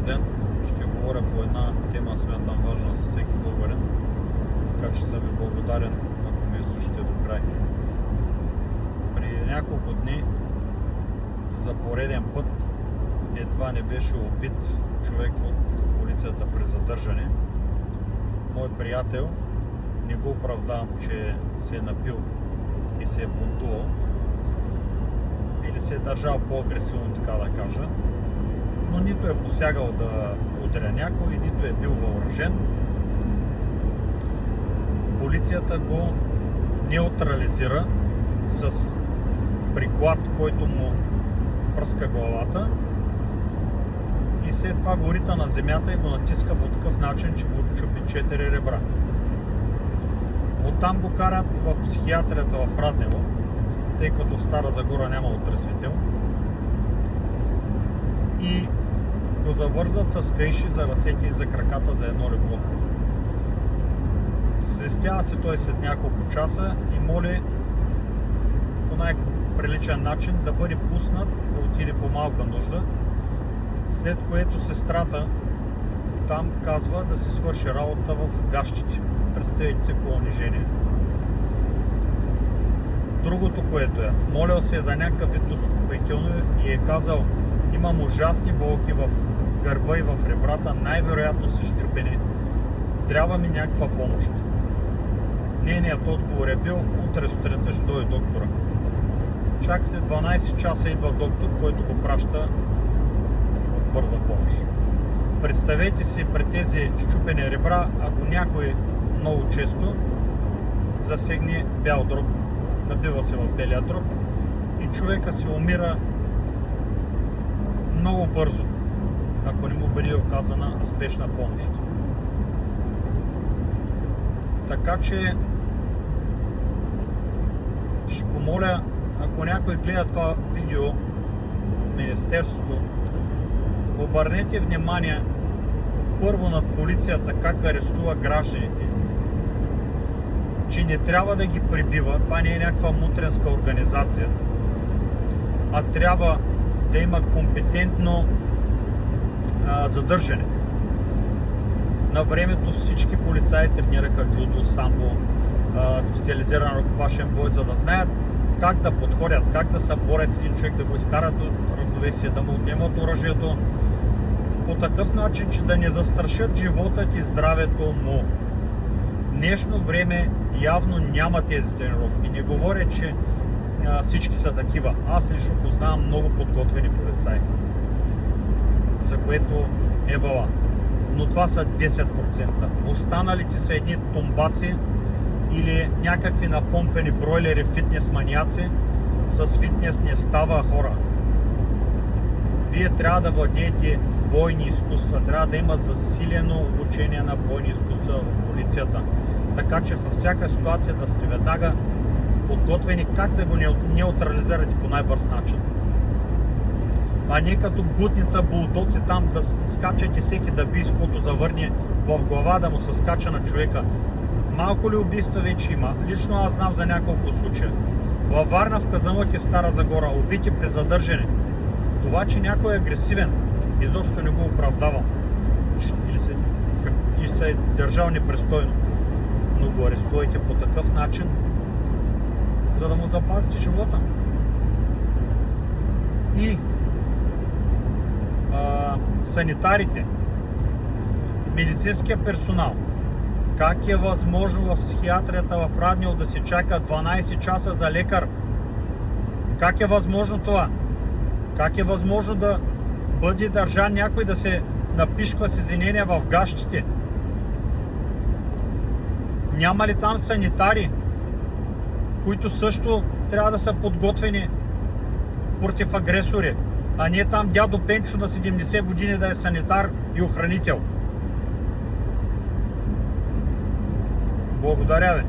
ден. Ще говоря по една тема, смятам важна за всеки българин. Така че съм ви благодарен, ако ме слушате до край. При няколко дни за пореден път едва не беше убит човек от полицията при задържане. Мой приятел, не го оправдавам, че се е напил и се е бунтувал или се е държал по-агресивно, така да кажа, но нито е посягал да удря някой, нито е бил въоръжен. Полицията го неутрализира с приклад, който му пръска главата и след това го рита на земята и го натиска по такъв начин, че го чупи 4 ребра. Оттам го карат в психиатрията в Раднево, тъй като в Стара Загора няма отрезвител, и го завързват с каиши за ръцете и за краката за едно легло. Свестява се той след няколко часа и моли по най-приличен начин да бъде пуснат, да отиде по малка нужда, след което сестрата там казва да се свърши работа в гащите. Представете се по унижение. Другото, което е, молил се за някакъв вид успокоително и е казал: имам ужасни болки в гърба и в ребрата, най-вероятно са счупени. Трябва ми някаква помощ. Нейният отговор е бил: утре сутринта ще дойде доктора. Чак след 12 часа идва доктор, който го праща в бърза помощ. Представете си при тези счупени ребра, ако някой много често засегне бял дроб, набива се в белия дроб и човека се умира много бързо, ако не му бъде оказана спешна помощ. Така че ще помоля, ако някой гледа това видео в Министерството, обърнете внимание първо над полицията как арестува гражданите, че не трябва да ги прибива, това не е някаква мутренска организация, а трябва да има компетентно задържане. На времето всички полицаи тренираха джудо, самбо, специализиран ръкопашен бой, за да знаят как да подходят, как да се борят един човек, да го изкарат от равновесие, да му отнемат оръжието по такъв начин, че да не застрашат живота и здравето му. В днешно време явно няма тези тренировки. Не говоря, че всички са такива. Аз лично познавам много подготвени полицаи, за което е вала. Но това са 10%. Останалите са едни тумбаци или някакви напомпени бройлери фитнес маняци. С фитнес не става, хора. Вие трябва да владеете бойни изкуства. Трябва да има засилено обучение на бойни изкуства в полицията. Така че във всяка ситуация да сте веднага подготвени как да го неутрализирате по най-бърз начин. А не като глутница, булдоци там да скачате всеки да би с каквото завърне в глава, да му се скача на човека. Малко ли убийства вече има? Лично аз знам за няколко случая. Във Варна, в Казанлък и Стара Загора убити при задържане. Това, че някой е агресивен, изобщо не го оправдавам. Или се е държал непристойно. Но го арестувайте по такъв начин, за да му запазите живота. И санитарите, медицинския персонал, как е възможно в психиатрията в Раднево да се чака 12 часа за лекар? Как е възможно това? Как е възможно да бъде държан някой да се напишква с извинения в гащите? Няма ли там санитари, които също трябва да са подготвени против агресори, а не там дядо Пенчо на 70 години да е санитар и охранител? Благодаря ви.